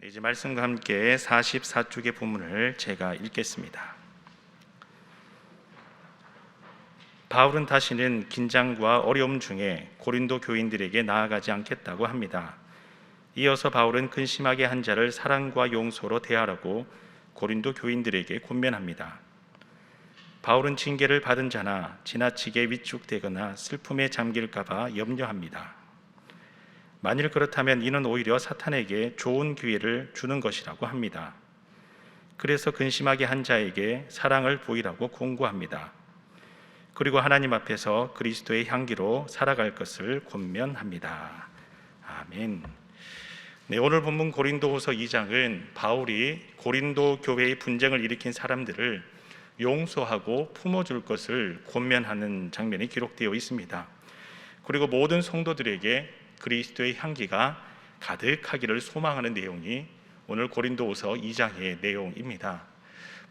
이제 말씀과 함께 44쪽의 본문을 제가 읽겠습니다. 바울은 다시는 긴장과 어려움 중에 고린도 교인들에게 나아가지 않겠다고 합니다. 이어서 바울은 근심하게 한 자를 사랑과 용서로 대하라고 고린도 교인들에게 권면합니다. 바울은 징계를 받은 자나 지나치게 위축되거나 슬픔에 잠길까 봐 염려합니다. 만일 그렇다면 이는 오히려 사탄에게 좋은 기회를 주는 것이라고 합니다. 그래서 근심하게 한 자에게 사랑을 보이라고 권고합니다. 그리고 하나님 앞에서 그리스도의 향기로 살아갈 것을 권면합니다. 아멘. 네, 오늘 본문 고린도후서 2장은 바울이 고린도 교회의 분쟁을 일으킨 사람들을 용서하고 품어줄 것을 권면하는 장면이 기록되어 있습니다. 그리고 모든 성도들에게 그리스도의 향기가 가득하기를 소망하는 내용이 오늘 고린도후서 2장의 내용입니다.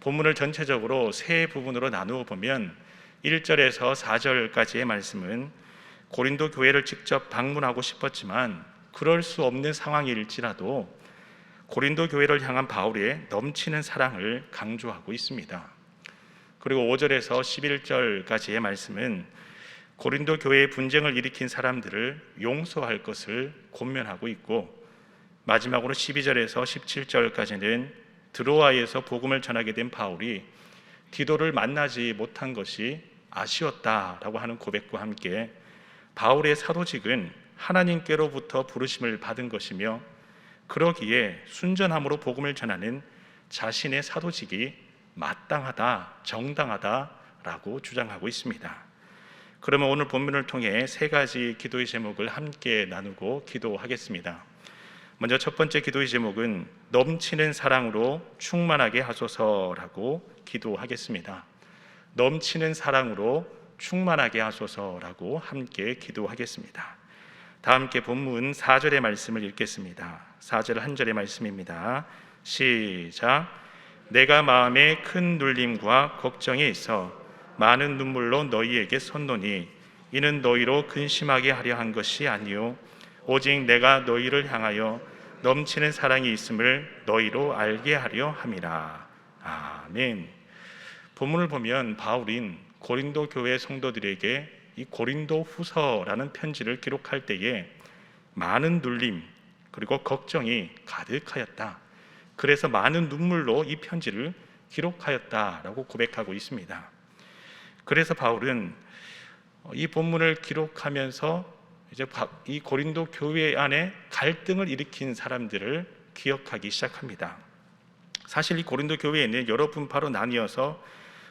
본문을 전체적으로 세 부분으로 나누어 보면 1절에서 4절까지의 말씀은 고린도 교회를 직접 방문하고 싶었지만 그럴 수 없는 상황일지라도 고린도 교회를 향한 바울의 넘치는 사랑을 강조하고 있습니다. 그리고 5절에서 11절까지의 말씀은 고린도 교회의 분쟁을 일으킨 사람들을 용서할 것을 권면하고 있고, 마지막으로 12절에서 17절까지는 드로아에서 복음을 전하게 된 바울이 디도를 만나지 못한 것이 아쉬웠다라고 하는 고백과 함께 바울의 사도직은 하나님께로부터 부르심을 받은 것이며 그러기에 순전함으로 복음을 전하는 자신의 사도직이 마땅하다, 정당하다라고 주장하고 있습니다. 그러면 오늘 본문을 통해 세 가지 기도의 제목을 함께 나누고 기도하겠습니다. 먼저 첫 번째 기도의 제목은 넘치는 사랑으로 충만하게 하소서라고 기도하겠습니다. 넘치는 사랑으로 충만하게 하소서라고 함께 기도하겠습니다. 다 함께 본문 4절의 말씀을 읽겠습니다. 4절 한 절의 말씀입니다. 시작. 내가 마음에 큰 눌림과 걱정이 있어 많은 눈물로 너희에게 섰노니 이는 너희로 근심하게 하려 한 것이 아니요 오직 내가 너희를 향하여 넘치는 사랑이 있음을 너희로 알게 하려 함이라. 아멘. 본문을 보면 바울인 고린도 교회 성도들에게 이 고린도 후서라는 편지를 기록할 때에 많은 눌림 그리고 걱정이 가득하였다. 그래서 많은 눈물로 이 편지를 기록하였다라고 고백하고 있습니다. 그래서 바울은 이 본문을 기록하면서 이제 이 고린도 교회 안에 갈등을 일으킨 사람들을 기억하기 시작합니다. 사실 이 고린도 교회에는 여러 분파로 나뉘어서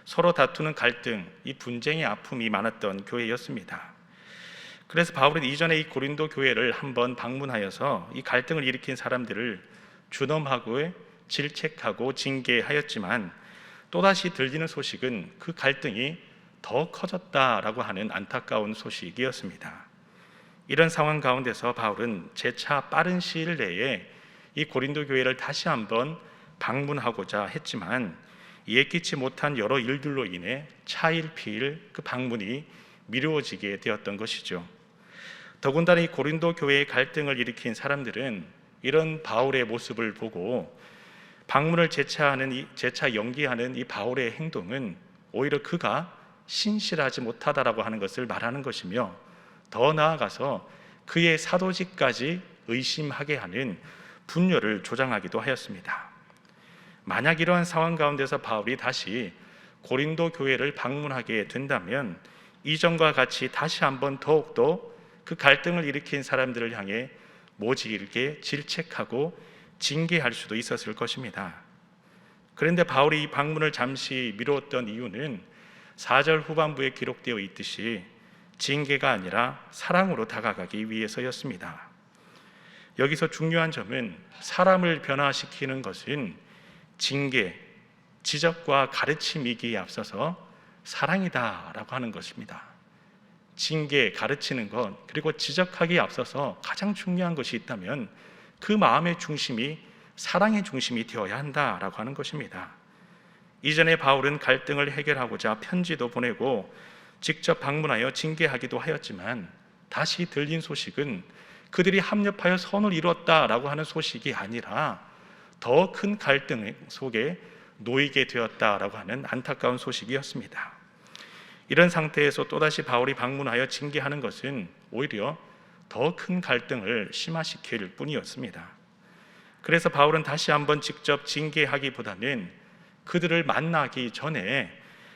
서로 다투는 갈등, 이 분쟁의 아픔이 많았던 교회였습니다. 그래서 바울은 이전에 이 고린도 교회를 한번 방문하여서 이 갈등을 일으킨 사람들을 준엄하고 질책하고 징계하였지만 또다시 들리는 소식은 그 갈등이 더 커졌다라고 하는 안타까운 소식이었습니다. 이런 상황 가운데서 바울은 재차 빠른 시일 내에 이 고린도 교회를 다시 한번 방문하고자 했지만 예기치 못한 여러 일들로 인해 차일피일 그 방문이 미루어지게 되었던 것이죠. 더군다나 이 고린도 교회의 갈등을 일으킨 사람들은 이런 바울의 모습을 보고 방문을 재차 연기하는 이 바울의 행동은 오히려 그가 신실하지 못하다라고 하는 것을 말하는 것이며 더 나아가서 그의 사도직까지 의심하게 하는 분열을 조장하기도 하였습니다. 만약 이러한 상황 가운데서 바울이 다시 고린도 교회를 방문하게 된다면 이전과 같이 다시 한번 더욱더 그 갈등을 일으킨 사람들을 향해 모질게 질책하고 징계할 수도 있었을 것입니다. 그런데 바울이 이 방문을 잠시 미루었던 이유는 4절 후반부에 기록되어 있듯이 징계가 아니라 사랑으로 다가가기 위해서였습니다. 여기서 중요한 점은 사람을 변화시키는 것은 징계, 지적과 가르침이기에 앞서서 사랑이다라고 하는 것입니다. 징계, 가르치는 것, 그리고 지적하기에 앞서서 가장 중요한 것이 있다면 그 마음의 중심이 사랑의 중심이 되어야 한다라고 하는 것입니다. 이전에 바울은 갈등을 해결하고자 편지도 보내고 직접 방문하여 징계하기도 하였지만 다시 들린 소식은 그들이 합력하여 선을 이뤘다라고 하는 소식이 아니라 더 큰 갈등 속에 놓이게 되었다라고 하는 안타까운 소식이었습니다. 이런 상태에서 또다시 바울이 방문하여 징계하는 것은 오히려 더 큰 갈등을 심화시킬 뿐이었습니다. 그래서 바울은 다시 한번 직접 징계하기보다는 그들을 만나기 전에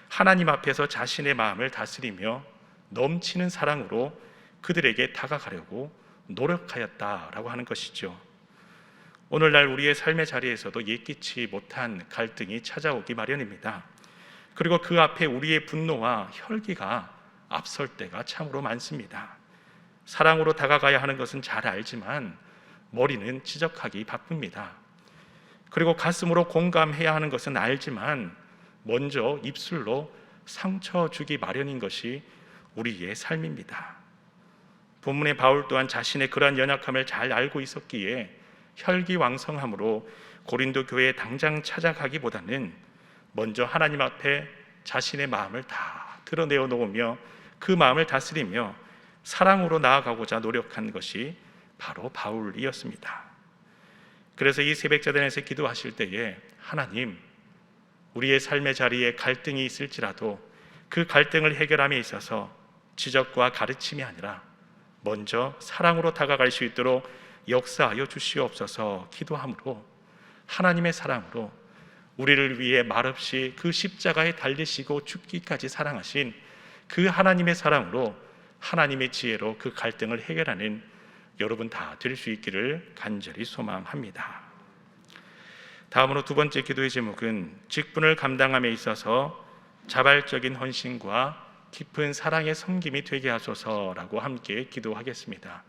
하나님 앞에서 자신의 마음을 다스리며 넘치는 사랑으로 그들에게 다가가려고 노력하였다라고 하는 것이죠. 오늘날 우리의 삶의 자리에서도 예기치 못한 갈등이 찾아오기 마련입니다. 그리고 그 앞에 우리의 분노와 혈기가 앞설 때가 참으로 많습니다. 사랑으로 다가가야 하는 것은 잘 알지만 머리는 지적하기 바쁩니다. 그리고 가슴으로 공감해야 하는 것은 알지만 먼저 입술로 상처 주기 마련인 것이 우리의 삶입니다. 본문의 바울 또한 자신의 그러한 연약함을 잘 알고 있었기에 혈기왕성함으로 고린도 교회에 당장 찾아가기보다는 먼저 하나님 앞에 자신의 마음을 다 드러내어 놓으며 그 마음을 다스리며 사랑으로 나아가고자 노력한 것이 바로 바울이었습니다. 그래서 이 새벽자단에서 기도하실 때에 하나님, 우리의 삶의 자리에 갈등이 있을지라도 그 갈등을 해결함에 있어서 지적과 가르침이 아니라 먼저 사랑으로 다가갈 수 있도록 역사하여 주시옵소서 기도함으로 하나님의 사랑으로 우리를 위해 말없이 그 십자가에 달리시고 죽기까지 사랑하신 그 하나님의 사랑으로 하나님의 지혜로 그 갈등을 해결하는 여러분 다 될 수 있기를 간절히 소망합니다. 다음으로 두 번째 기도의 제목은 직분을 감당함에 있어서 자발적인 헌신과 깊은 사랑의 섬김이 되게 하소서라고 함께 기도하겠습니다.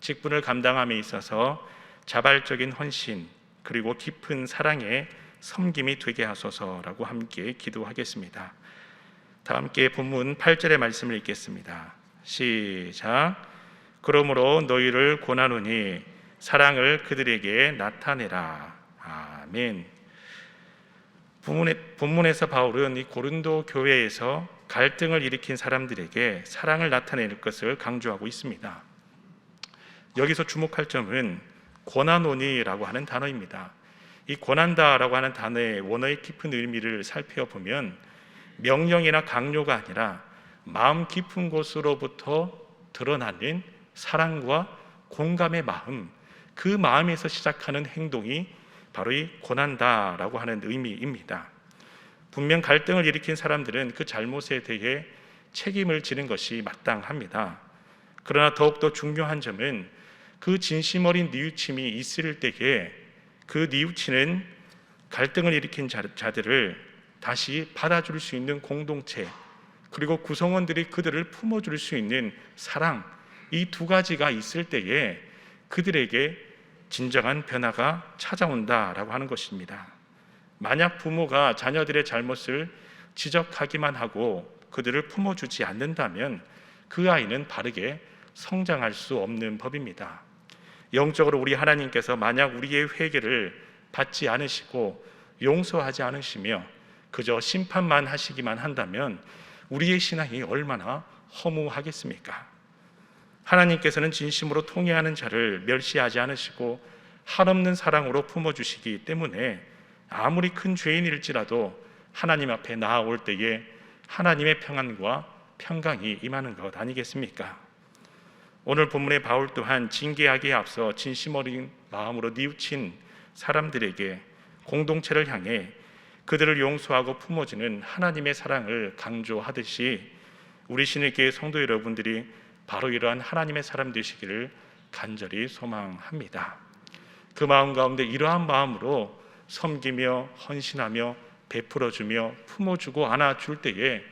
직분을 감당함에 있어서 자발적인 헌신 그리고 깊은 사랑의 섬김이 되게 하소서라고 함께 기도하겠습니다. 다 함께 본문 8절의 말씀을 읽겠습니다. 시작. 그러므로 너희를 권하노니 사랑을 그들에게 나타내라. 아멘. 본문에서 바울은 이 고린도 교회에서 갈등을 일으킨 사람들에게 사랑을 나타낼 것을 강조하고 있습니다. 여기서 주목할 점은 권하노니라고 하는 단어입니다. 이 권한다라고 하는 단어의 원어의 깊은 의미를 살펴보면 명령이나 강요가 아니라 마음 깊은 곳으로부터 드러나는 사랑과 공감의 마음, 그 마음에서 시작하는 행동이 바로 이 권한다라고 하는 의미입니다. 분명 갈등을 일으킨 사람들은 그 잘못에 대해 책임을 지는 것이 마땅합니다. 그러나 더욱더 중요한 점은 그 진심 어린 뉘우침이 있을 때에 그 뉘우치는 갈등을 일으킨 자들을 다시 받아줄 수 있는 공동체, 그리고 구성원들이 그들을 품어줄 수 있는 사랑, 이 두 가지가 있을 때에 그들에게 진정한 변화가 찾아온다라고 하는 것입니다. 만약 부모가 자녀들의 잘못을 지적하기만 하고 그들을 품어주지 않는다면 그 아이는 바르게 성장할 수 없는 법입니다. 영적으로 우리 하나님께서 만약 우리의 회개를 받지 않으시고 용서하지 않으시며 그저 심판만 하시기만 한다면 우리의 신앙이 얼마나 허무하겠습니까? 하나님께서는 진심으로 통회하는 자를 멸시하지 않으시고 한없는 사랑으로 품어주시기 때문에 아무리 큰 죄인일지라도 하나님 앞에 나아올 때에 하나님의 평안과 평강이 임하는 것 아니겠습니까? 오늘 본문의 바울 또한 징계하기에 앞서 진심 어린 마음으로 뉘우친 사람들에게 공동체를 향해 그들을 용서하고 품어주는 하나님의 사랑을 강조하듯이 우리 신일교회 성도 여러분들이 바로 이러한 하나님의 사람 되시기를 간절히 소망합니다. 그 마음 가운데 이러한 마음으로 섬기며 헌신하며 베풀어주며 품어주고 안아줄 때에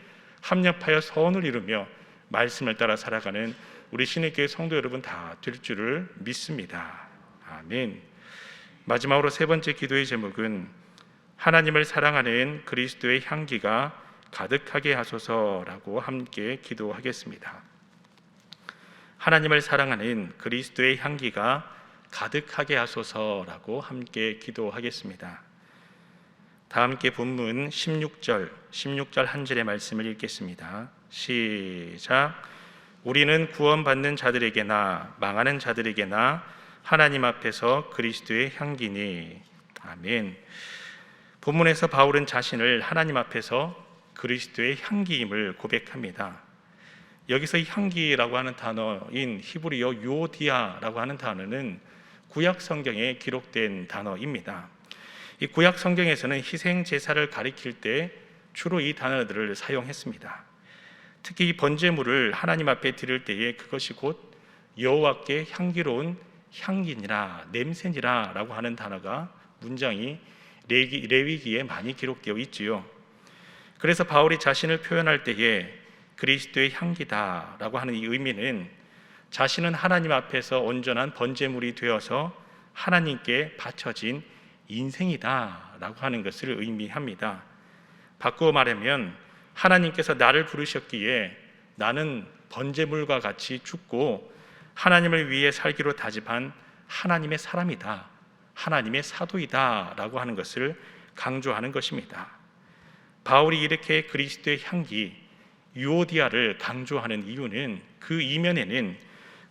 합력하여 서원을 이루며 말씀을 따라 살아가는 우리 신일교회 성도 여러분 다 될 줄을 믿습니다. 아멘. 마지막으로 세 번째 기도의 제목은 하나님을 사랑하는 그리스도의 향기가 가득하게 하소서라고 함께 기도하겠습니다. 하나님을 사랑하는 그리스도의 향기가 가득하게 하소서라고 함께 기도하겠습니다. 다 함께 본문 16절 한 절의 말씀을 읽겠습니다. 시작. 우리는 구원받는 자들에게나 망하는 자들에게나 하나님 앞에서 그리스도의 향기니. 아멘. 본문에서 바울은 자신을 하나님 앞에서 그리스도의 향기임을 고백합니다. 여기서 이 향기라고 하는 단어인 히브리어 유오디아라고 하는 단어는 구약 성경에 기록된 단어입니다. 이 구약 성경에서는 희생 제사를 가리킬 때 주로 이 단어들을 사용했습니다. 특히 이 번제물을 하나님 앞에 드릴 때에 그것이 곧 여호와께 향기로운 향기니라, 냄새니라 라고 하는 단어가 문장이 레위기에 많이 기록되어 있지요. 그래서 바울이 자신을 표현할 때에 그리스도의 향기다 라고 하는 이 의미는 자신은 하나님 앞에서 온전한 번제물이 되어서 하나님께 바쳐진 인생이다 라고 하는 것을 의미합니다. 바꾸어 말하면 하나님께서 나를 부르셨기에 나는 번제물과 같이 죽고 하나님을 위해 살기로 다짐한 하나님의 사람이다, 하나님의 사도이다 라고 하는 것을 강조하는 것입니다. 바울이 이렇게 그리스도의 향기 유오디아를 강조하는 이유는 그 이면에는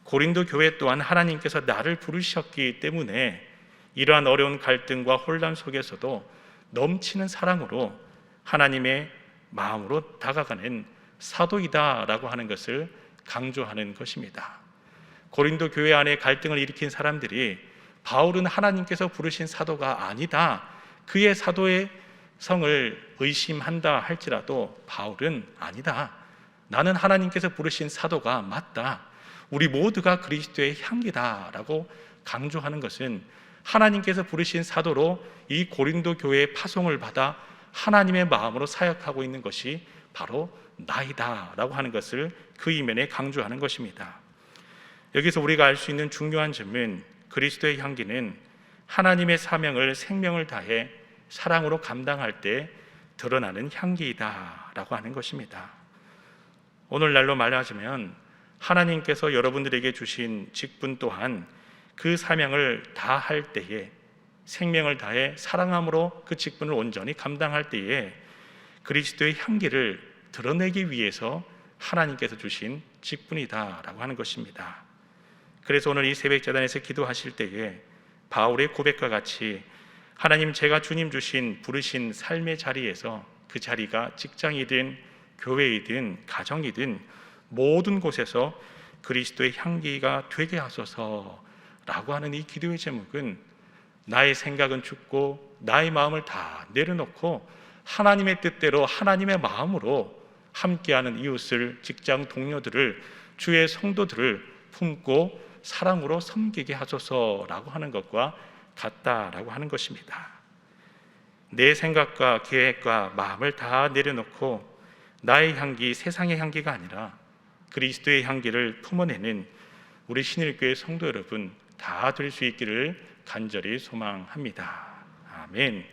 고린도 교회 또한 하나님께서 나를 부르셨기 때문에 이러한 어려운 갈등과 혼란 속에서도 넘치는 사랑으로 하나님의 마음으로 다가가는 사도이다라고 하는 것을 강조하는 것입니다. 고린도 교회 안에 갈등을 일으킨 사람들이 바울은 하나님께서 부르신 사도가 아니다, 그의 사도의 성을 의심한다 할지라도 바울은 아니다, 나는 하나님께서 부르신 사도가 맞다, 우리 모두가 그리스도의 향기다 라고 강조하는 것은 하나님께서 부르신 사도로 이 고린도 교회의 파송을 받아 하나님의 마음으로 사역하고 있는 것이 바로 나이다 라고 하는 것을 그 이면에 강조하는 것입니다. 여기서 우리가 알 수 있는 중요한 점은 그리스도의 향기는 하나님의 사명을 생명을 다해 사랑으로 감당할 때 드러나는 향기이다 라고 하는 것입니다. 오늘날로 말하자면 하나님께서 여러분들에게 주신 직분 또한 그 사명을 다할 때에 생명을 다해 사랑함으로 그 직분을 온전히 감당할 때에 그리스도의 향기를 드러내기 위해서 하나님께서 주신 직분이다 라고 하는 것입니다. 그래서 오늘 이 새벽제단에서 기도하실 때에 바울의 고백과 같이 하나님, 제가 주님 주신 부르신 삶의 자리에서 그 자리가 직장이든 교회이든 가정이든 모든 곳에서 그리스도의 향기가 되게 하소서라고 하는 이 기도의 제목은 나의 생각은 죽고 나의 마음을 다 내려놓고 하나님의 뜻대로 하나님의 마음으로 함께하는 이웃을, 직장 동료들을, 주의 성도들을 품고 사랑으로 섬기게 하소서라고 하는 것과 같다라고 하는 것입니다. 내 생각과 계획과 마음을 다 내려놓고 나의 향기, 세상의 향기가 아니라 그리스도의 향기를 품어내는 우리 신일교회 성도 여러분 다 될 수 있기를 간절히 소망합니다. 아멘.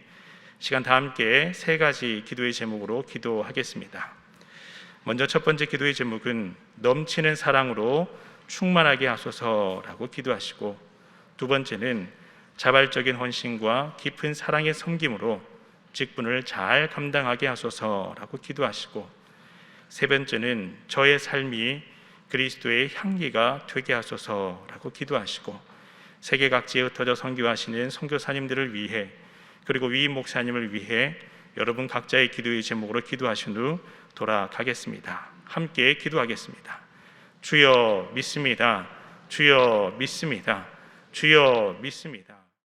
시간 다 함께 세 가지 기도의 제목으로 기도하겠습니다. 먼저 첫 번째 기도의 제목은 넘치는 사랑으로 충만하게 하소서라고 기도하시고, 두 번째는 자발적인 헌신과 깊은 사랑의 섬김으로 직분을 잘 감당하게 하소서라고 기도하시고, 세 번째는 저의 삶이 그리스도의 향기가 되게 하소서라고 기도하시고, 세계 각지에 흩어져 선교하시는 선교사님들을 위해, 그리고 위임 목사님을 위해 여러분 각자의 기도의 제목으로 기도하신 후 돌아가겠습니다. 함께 기도하겠습니다. 주여 믿습니다. 주여 믿습니다. 주여 믿습니다.